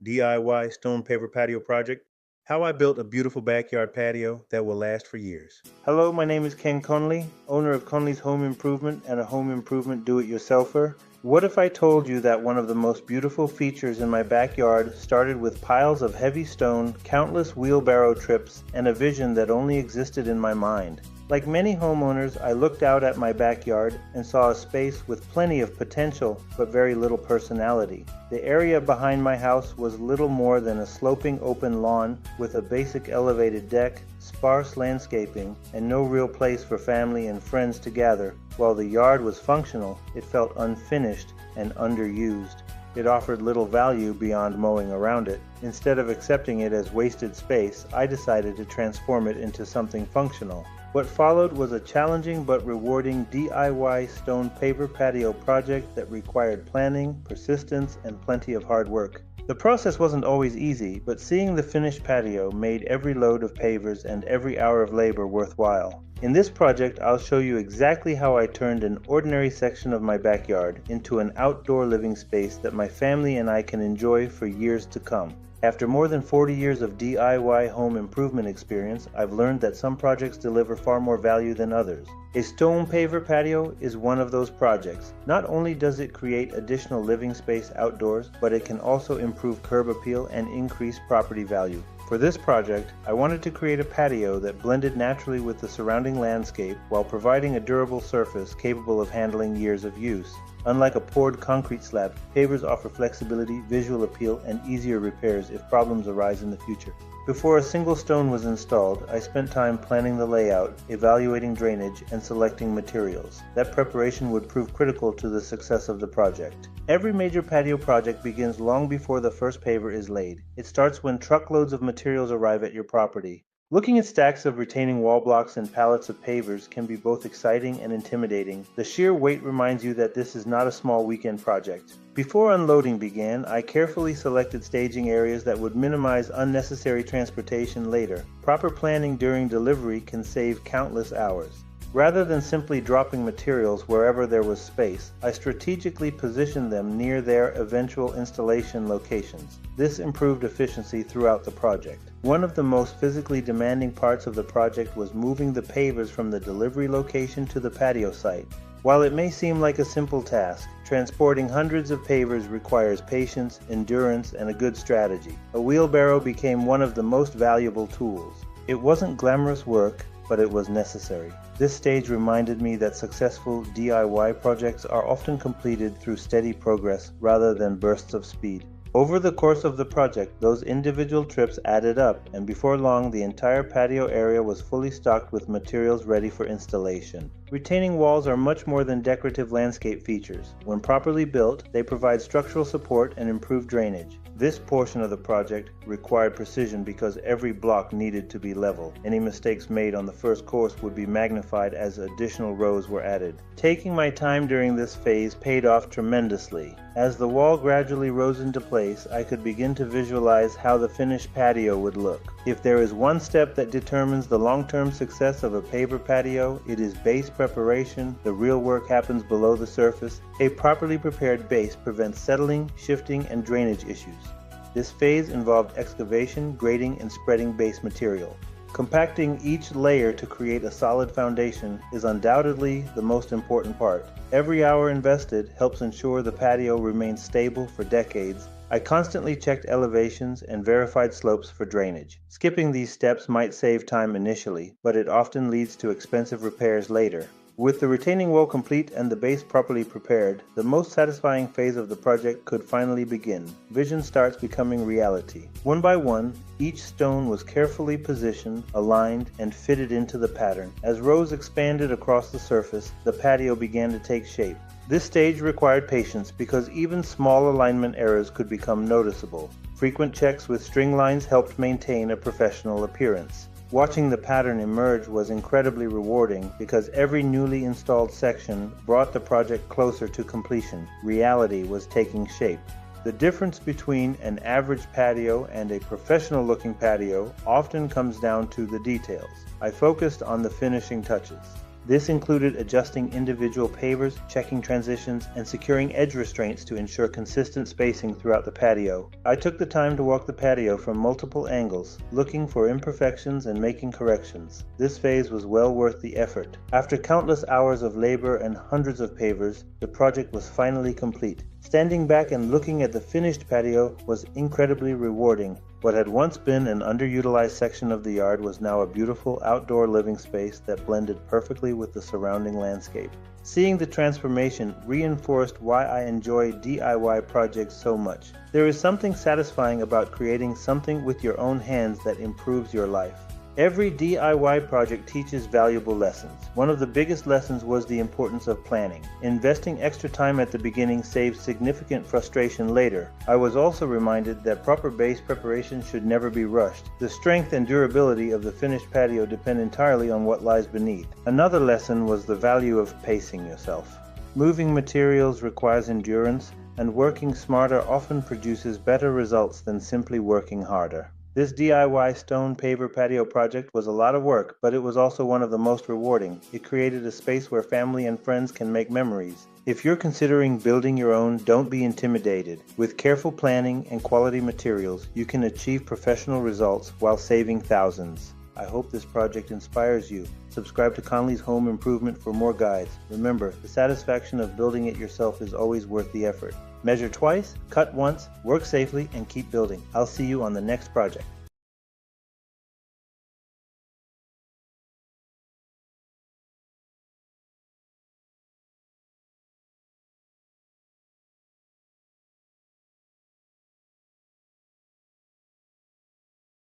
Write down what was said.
DIY Stone Paver Patio Project, how I built a beautiful backyard patio that will last for years. Hello, my name is Ken Conley, owner of Conley's Home Improvement and a home improvement do-it-yourselfer. What if I told you that one of the most beautiful features in my backyard started with piles of heavy stone, countless wheelbarrow trips, and a vision that only existed in my mind? Like many homeowners, I looked out at my backyard and saw a space with plenty of potential but very little personality. The area behind my house was little more than a sloping open lawn with a basic elevated deck, sparse landscaping, and no real place for family and friends to gather. While the yard was functional, it felt unfinished and underused. It offered little value beyond mowing around it. Instead of accepting it as wasted space, I decided to transform it into something functional. What followed was a challenging but rewarding DIY stone paver patio project that required planning, persistence, and plenty of hard work. The process wasn't always easy, but seeing the finished patio made every load of pavers and every hour of labor worthwhile. In this project, I'll show you exactly how I turned an ordinary section of my backyard into an outdoor living space that my family and I can enjoy for years to come. After more than 40 years of DIY home improvement experience, I've learned that some projects deliver far more value than others. A stone paver patio is one of those projects. Not only does it create additional living space outdoors, but it can also improve curb appeal and increase property value. For this project, I wanted to create a patio that blended naturally with the surrounding landscape while providing a durable surface capable of handling years of use. Unlike a poured concrete slab, pavers offer flexibility, visual appeal, and easier repairs if problems arise in the future. Before a single stone was installed, I spent time planning the layout, evaluating drainage, and selecting materials. That preparation would prove critical to the success of the project. Every major patio project begins long before the first paver is laid. It starts when truckloads of materials arrive at your property. Looking at stacks of retaining wall blocks and pallets of pavers can be both exciting and intimidating. The sheer weight reminds you that this is not a small weekend project. Before unloading began, I carefully selected staging areas that would minimize unnecessary transportation later. Proper planning during delivery can save countless hours. Rather than simply dropping materials wherever there was space, I strategically positioned them near their eventual installation locations. This improved efficiency throughout the project. One of the most physically demanding parts of the project was moving the pavers from the delivery location to the patio site. While it may seem like a simple task, transporting hundreds of pavers requires patience, endurance, and a good strategy. A wheelbarrow became one of the most valuable tools. It wasn't glamorous work, but it was necessary. This stage reminded me that successful DIY projects are often completed through steady progress rather than bursts of speed. Over the course of the project, those individual trips added up, and before long the entire patio area was fully stocked with materials ready for installation. Retaining walls are much more than decorative landscape features. When properly built, they provide structural support and improve drainage. This portion of the project required precision because every block needed to be level. Any mistakes made on the first course would be magnified as additional rows were added. Taking my time during this phase paid off tremendously. As the wall gradually rose into place, I could begin to visualize how the finished patio would look. If there is one step that determines the long-term success of a paver patio, it is base preparation. The real work happens below the surface. A properly prepared base prevents settling, shifting, and drainage issues. This phase involved excavation, grading, and spreading base material. Compacting each layer to create a solid foundation is undoubtedly the most important part. Every hour invested helps ensure the patio remains stable for decades. I constantly checked elevations and verified slopes for drainage. Skipping these steps might save time initially, but it often leads to expensive repairs later. With the retaining wall complete and the base properly prepared, the most satisfying phase of the project could finally begin. Vision starts becoming reality. One by one, each stone was carefully positioned, aligned, and fitted into the pattern. As rows expanded across the surface, the patio began to take shape. This stage required patience because even small alignment errors could become noticeable. Frequent checks with string lines helped maintain a professional appearance. Watching the pattern emerge was incredibly rewarding because every newly installed section brought the project closer to completion. Reality was taking shape. The difference between an average patio and a professional-looking patio often comes down to the details. I focused on the finishing touches. This included adjusting individual pavers, checking transitions, and securing edge restraints to ensure consistent spacing throughout the patio. I took the time to walk the patio from multiple angles, looking for imperfections and making corrections. This phase was well worth the effort. After countless hours of labor and hundreds of pavers, the project was finally complete. Standing back and looking at the finished patio was incredibly rewarding. What had once been an underutilized section of the yard was now a beautiful outdoor living space that blended perfectly with the surrounding landscape. Seeing the transformation reinforced why I enjoy DIY projects so much. There is something satisfying about creating something with your own hands that improves your life. Every DIY project teaches valuable lessons. One of the biggest lessons was the importance of planning. Investing extra time at the beginning saves significant frustration later. I was also reminded that proper base preparation should never be rushed. The strength and durability of the finished patio depend entirely on what lies beneath. Another lesson was the value of pacing yourself. Moving materials requires endurance, and working smarter often produces better results than simply working harder. This DIY Stone Paver Patio project was a lot of work, but it was also one of the most rewarding. It created a space where family and friends can make memories. If you're considering building your own, don't be intimidated. With careful planning and quality materials, you can achieve professional results while saving thousands. I hope this project inspires you. Subscribe to Conleys Home Improvement for more guides. Remember, the satisfaction of building it yourself is always worth the effort. Measure twice, cut once, work safely, and keep building. I'll see you on the next project.